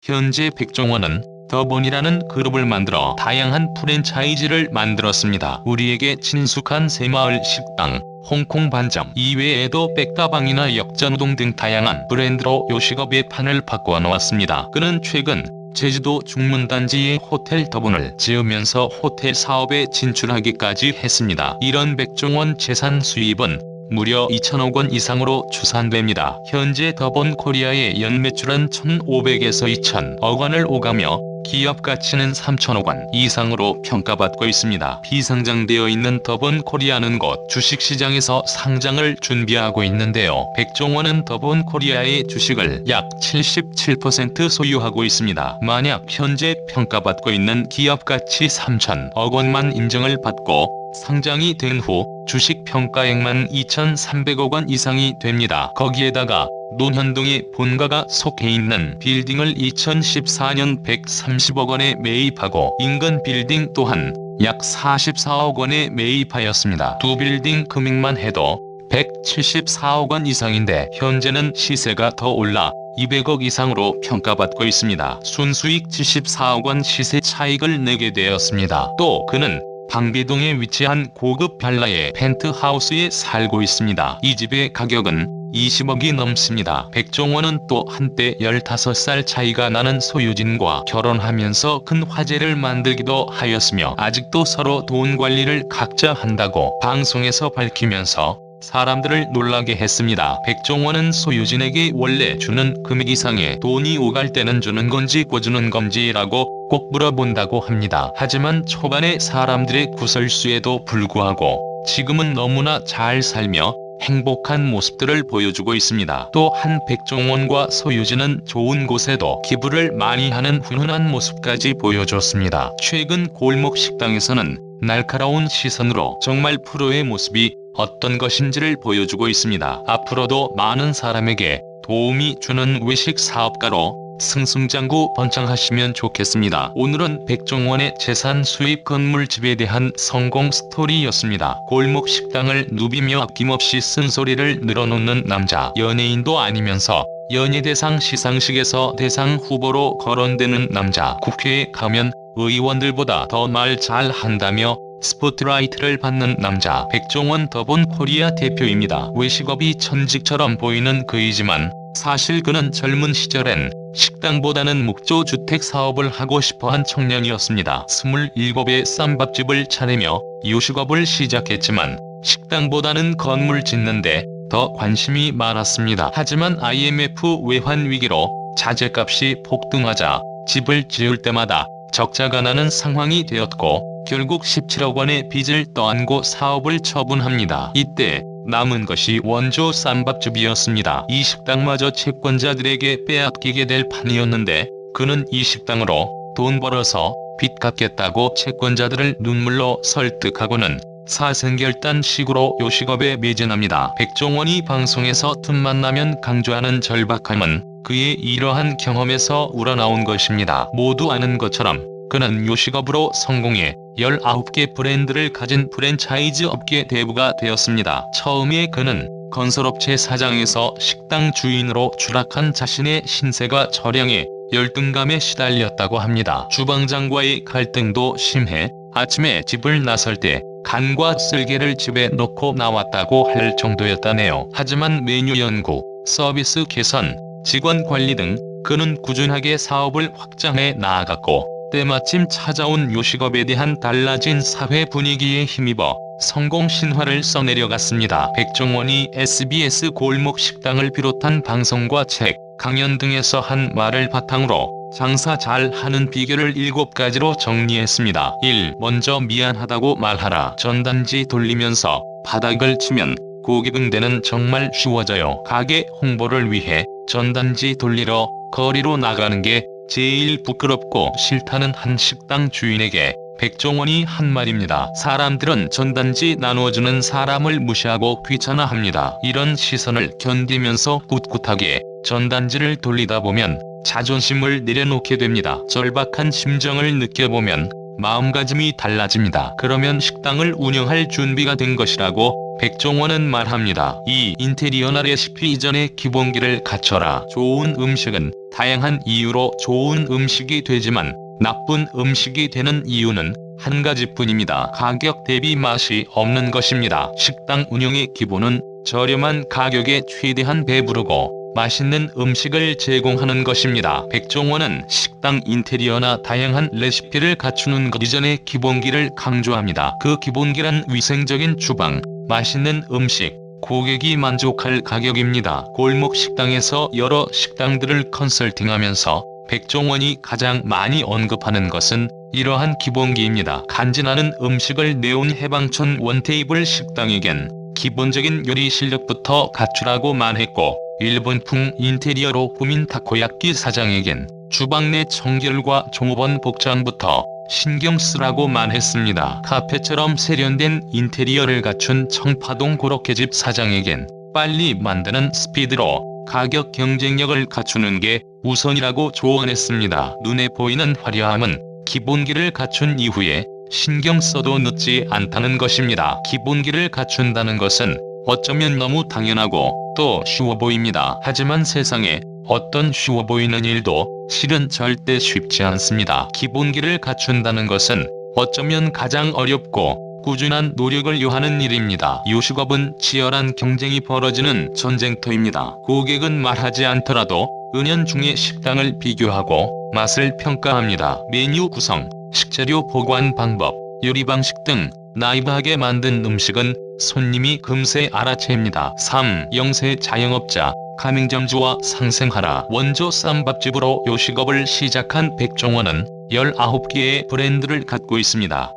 현재 백종원은 더본이라는 그룹을 만들어 다양한 프랜차이즈를 만들었습니다. 우리에게 친숙한 새마을 식당, 홍콩 반점 이외에도 백다방이나 역전우동 등 다양한 브랜드로 요식업의 판을 바꿔놓았습니다. 그는 최근 제주도 중문단지에 호텔 더본을 지으면서 호텔 사업에 진출하기까지 했습니다. 이런 백종원 재산 수입은 무려 2천억 원 이상으로 추산됩니다. 현재 더본 코리아의 연매출은 1,500에서 2,000억 원을 오가며 기업 가치는 3천억 원 이상으로 평가받고 있습니다. 비상장되어 있는 더본 코리아는 곧 주식시장에서 상장을 준비하고 있는데요. 백종원은 더본 코리아의 주식을 약 77% 소유하고 있습니다. 만약 현재 평가받고 있는 기업 가치 3천억 원만 인정을 받고 상장이 된 후 주식 평가액만 2,300억 원 이상이 됩니다. 거기에다가 논현동에 본가가 속해 있는 빌딩을 2014년 130억 원에 매입하고 인근 빌딩 또한 약 44억 원에 매입하였습니다. 두 빌딩 금액만 해도 174억 원 이상인데 현재는 시세가 더 올라 200억 이상으로 평가받고 있습니다. 순수익 74억 원 시세 차익을 내게 되었습니다. 또 그는 방배동에 위치한 고급 빌라의 펜트하우스에 살고 있습니다. 이 집의 가격은 20억이 넘습니다. 백종원은 또 한때 15살 차이가 나는 소유진과 결혼하면서 큰 화제를 만들기도 하였으며 아직도 서로 돈 관리를 각자 한다고 방송에서 밝히면서 사람들을 놀라게 했습니다. 백종원은 소유진에게 원래 주는 금액 이상의 돈이 오갈 때는 주는 건지 꿔주는 건지라고 꼭 물어본다고 합니다. 하지만 초반에 사람들의 구설수에도 불구하고 지금은 너무나 잘 살며 행복한 모습들을 보여주고 있습니다. 또한 백종원과 소유진은 좋은 곳에도 기부를 많이 하는 훈훈한 모습까지 보여줬습니다. 최근 골목 식당에서는 날카로운 시선으로 정말 프로의 모습이 어떤 것인지를 보여주고 있습니다. 앞으로도 많은 사람에게 도움이 주는 외식 사업가로 승승장구 번창하시면 좋겠습니다. 오늘은 백종원의 재산 수입 건물집에 대한 성공 스토리였습니다. 골목 식당을 누비며 아낌없이 쓴소리를 늘어놓는 남자. 연예인도 아니면서 연예대상 시상식에서 대상 후보로 거론되는 남자. 국회에 가면 의원들보다 더 말 잘한다며 스포트라이트를 받는 남자. 백종원 더본 코리아 대표입니다. 외식업이 천직처럼 보이는 그이지만 사실 그는 젊은 시절엔 식당보다는 묵조주택 사업을 하고 싶어한 청년이었습니다. 27에 쌈밥집을 차리며 요식업을 시작했지만 식당보다는 건물 짓는데 더 관심이 많았습니다. 하지만 IMF 외환 위기로 자재값이 폭등하자 집을 지을 때마다 적자가 나는 상황이 되었고 결국 17억 원의 빚을 떠안고 사업을 처분합니다. 이때 남은 것이 원조 쌈밥집이었습니다. 이 식당마저 채권자들에게 빼앗기게 될 판이었는데 그는 이 식당으로 돈 벌어서 빚 갚겠다고 채권자들을 눈물로 설득하고는 사생결단식으로 요식업에 매진합니다. 백종원이 방송에서 틈만 나면 강조하는 절박함은 그의 이러한 경험에서 우러나온 것입니다. 모두 아는 것처럼 그는 요식업으로 성공해 19개 브랜드를 가진 프랜차이즈 업계 대부가 되었습니다. 처음에 그는 건설업체 사장에서 식당 주인으로 추락한 자신의 신세가 처량해 열등감에 시달렸다고 합니다. 주방장과의 갈등도 심해 아침에 집을 나설 때 간과 쓸개를 집에 놓고 나왔다고 할 정도였다네요. 하지만 메뉴 연구, 서비스 개선, 직원 관리 등 그는 꾸준하게 사업을 확장해 나아갔고 때마침 찾아온 요식업에 대한 달라진 사회 분위기에 힘입어 성공 신화를 써내려갔습니다. 백종원이 SBS 골목 식당을 비롯한 방송과 책, 강연 등에서 한 말을 바탕으로 장사 잘 하는 비결을 7가지로 정리했습니다. 1. 먼저 미안하다고 말하라. 전단지 돌리면서 바닥을 치면 고객 응대는 정말 쉬워져요. 가게 홍보를 위해 전단지 돌리러 거리로 나가는 게 제일 부끄럽고 싫다는 한 식당 주인에게 백종원이 한 말입니다. 사람들은 전단지 나눠주는 사람을 무시하고 귀찮아합니다. 이런 시선을 견디면서 꿋꿋하게 전단지를 돌리다 보면 자존심을 내려놓게 됩니다. 절박한 심정을 느껴보면 마음가짐이 달라집니다. 그러면 식당을 운영할 준비가 된 것이라고 백종원은 말합니다. 이 인테리어나 레시피 이전에 기본기를 갖춰라. 좋은 음식은 다양한 이유로 좋은 음식이 되지만 나쁜 음식이 되는 이유는 한 가지뿐입니다. 가격 대비 맛이 없는 것입니다. 식당 운영의 기본은 저렴한 가격에 최대한 배부르고 맛있는 음식을 제공하는 것입니다. 백종원은 식당 인테리어나 다양한 레시피를 갖추는 것 이전의 기본기를 강조합니다. 그 기본기란 위생적인 주방, 맛있는 음식, 고객이 만족할 가격입니다. 골목 식당에서 여러 식당들을 컨설팅하면서 백종원이 가장 많이 언급하는 것은 이러한 기본기입니다. 간지나는 음식을 내온 해방촌 원테이블 식당에겐 기본적인 요리 실력부터 갖추라고 말했고, 일본풍 인테리어로 꾸민 타코야끼 사장에겐 주방 내 청결과 종업원 복장부터 신경 쓰라고 말했습니다. 카페처럼 세련된 인테리어를 갖춘 청파동 고로케집 사장에겐 빨리 만드는 스피드로 가격 경쟁력을 갖추는 게 우선이라고 조언했습니다. 눈에 보이는 화려함은 기본기를 갖춘 이후에 신경 써도 늦지 않다는 것입니다. 기본기를 갖춘다는 것은 어쩌면 너무 당연하고 또 쉬워 보입니다. 하지만 세상에 어떤 쉬워 보이는 일도 실은 절대 쉽지 않습니다. 기본기를 갖춘다는 것은 어쩌면 가장 어렵고 꾸준한 노력을 요하는 일입니다. 요식업은 치열한 경쟁이 벌어지는 전쟁터입니다. 고객은 말하지 않더라도 은연중에 식당을 비교하고 맛을 평가합니다. 메뉴 구성, 식재료 보관 방법, 요리 방식 등 나이브하게 만든 음식은 손님이 금세 알아챕니다. 3. 영세 자영업자, 가맹점주와 상생하라. 원조 쌈밥집으로 요식업을 시작한 백종원은 19개의 브랜드를 갖고 있습니다.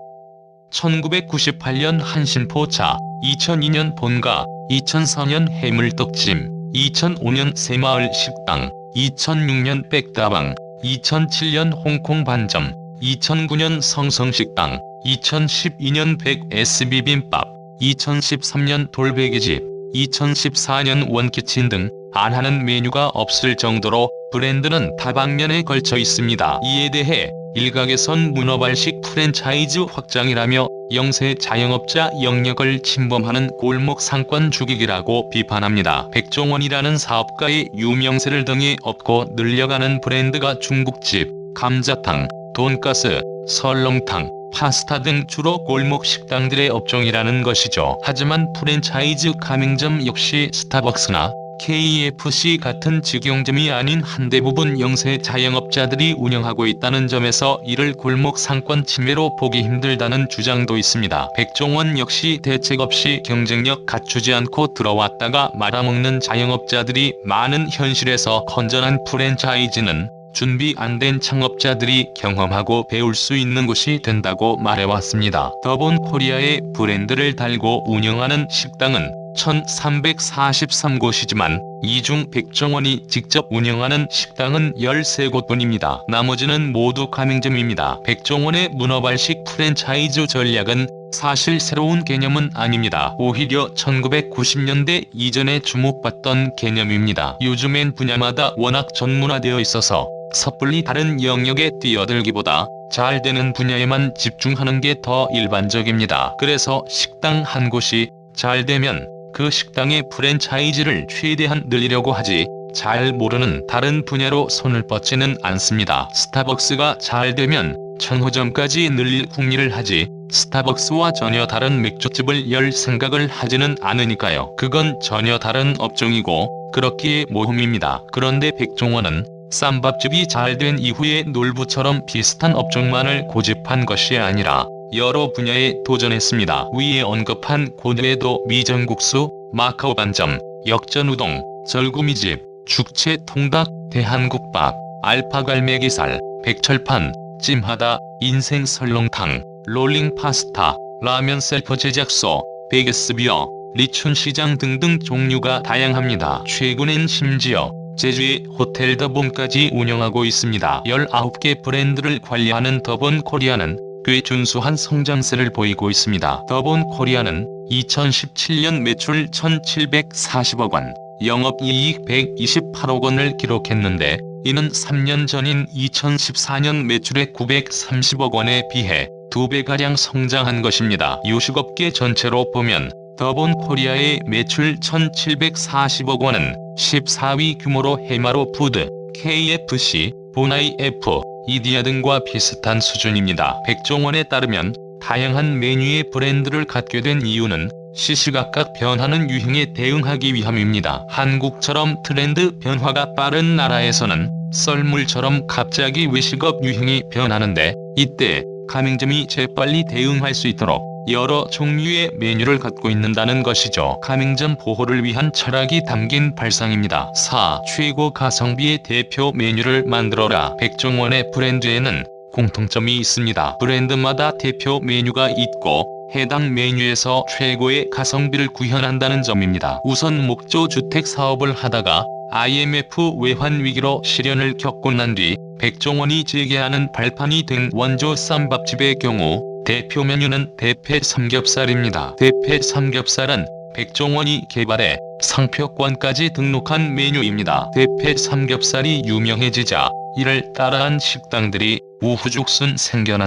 1998년 한신포차, 2002년 본가, 2004년 해물떡찜, 2005년 새마을 식당, 2006년 백다방, 2007년 홍콩 반점, 2009년 성성식당, 2012년 100S 비빔밥, 2013년 돌베개집, 2014년 원키친 등 안 하는 메뉴가 없을 정도로 브랜드는 다방면에 걸쳐 있습니다. 이에 대해 일각에선 문어발식 프랜차이즈 확장이라며 영세 자영업자 영역을 침범하는 골목 상권 죽이기라고 비판합니다. 백종원이라는 사업가의 유명세를 등에 업고 늘려가는 브랜드가 중국집, 감자탕, 돈가스, 설렁탕, 파스타 등 주로 골목 식당들의 업종이라는 것이죠. 하지만 프랜차이즈 가맹점 역시 스타벅스나 KFC 같은 직영점이 아닌 한 대부분 영세 자영업자들이 운영하고 있다는 점에서 이를 골목 상권 침해로 보기 힘들다는 주장도 있습니다. 백종원 역시 대책 없이 경쟁력 갖추지 않고 들어왔다가 말아먹는 자영업자들이 많은 현실에서 건전한 프랜차이즈는 준비 안 된 창업자들이 경험하고 배울 수 있는 곳이 된다고 말해왔습니다. 더본 코리아의 브랜드를 달고 운영하는 식당은 1343곳이지만 이 중 백종원이 직접 운영하는 식당은 13곳뿐입니다. 나머지는 모두 가맹점입니다. 백종원의 문어발식 프랜차이즈 전략은 사실 새로운 개념은 아닙니다. 오히려 1990년대 이전에 주목받던 개념입니다. 요즘엔 분야마다 워낙 전문화되어 있어서 섣불리 다른 영역에 뛰어들기보다 잘 되는 분야에만 집중하는 게 더 일반적입니다. 그래서 식당 한 곳이 잘 되면 그 식당의 프랜차이즈를 최대한 늘리려고 하지 잘 모르는 다른 분야로 손을 뻗지는 않습니다. 스타벅스가 잘 되면 1000호점까지 늘릴 궁리를 하지 스타벅스와 전혀 다른 맥주집을 열 생각을 하지는 않으니까요. 그건 전혀 다른 업종이고 그렇기에 모험입니다. 그런데 백종원은 쌈밥집이 잘 된 이후에 놀부처럼 비슷한 업종만을 고집한 것이 아니라 여러 분야에 도전했습니다. 위에 언급한 고대에도 미전국수, 마카오 반점, 역전우동, 절구미집, 죽채통닭, 대한국밥, 알파갈매기살, 백철판, 찜하다, 인생 설렁탕, 롤링 파스타, 라면 셀프 제작소, 베게스비어, 리춘시장 등등 종류가 다양합니다. 최근엔 심지어 제주의 호텔 더본까지 운영하고 있습니다. 19개 브랜드를 관리하는 더본 코리아는 꽤 준수한 성장세를 보이고 있습니다. 더본 코리아는 2017년 매출 1740억 원, 영업이익 128억 원을 기록했는데 이는 3년 전인 2014년 매출의 930억 원에 비해 2배가량 성장한 것입니다. 요식업계 전체로 보면 더본 코리아의 매출 1,740억 원은 14위 규모로 해마로 푸드, KFC, 본아이F, 이디야 등과 비슷한 수준입니다. 백종원에 따르면 다양한 메뉴의 브랜드를 갖게 된 이유는 시시각각 변하는 유행에 대응하기 위함입니다. 한국처럼 트렌드 변화가 빠른 나라에서는 썰물처럼 갑자기 외식업 유행이 변하는데, 이때 가맹점이 재빨리 대응할 수 있도록 여러 종류의 메뉴를 갖고 있는다는 것이죠. 가맹점 보호를 위한 철학이 담긴 발상입니다. 4. 최고 가성비의 대표 메뉴를 만들어라. 백종원의 브랜드에는 공통점이 있습니다. 브랜드마다 대표 메뉴가 있고 해당 메뉴에서 최고의 가성비를 구현한다는 점입니다. 우선 목조 주택 사업을 하다가 IMF 외환 위기로 시련을 겪고 난 뒤 백종원이 재개하는 발판이 된 원조 쌈밥집의 경우 대표 메뉴는 대패 삼겹살입니다. 대패 삼겹살은 백종원이 개발해 상표권까지 등록한 메뉴입니다. 대패 삼겹살이 유명해지자 이를 따라한 식당들이 우후죽순 생겨났는데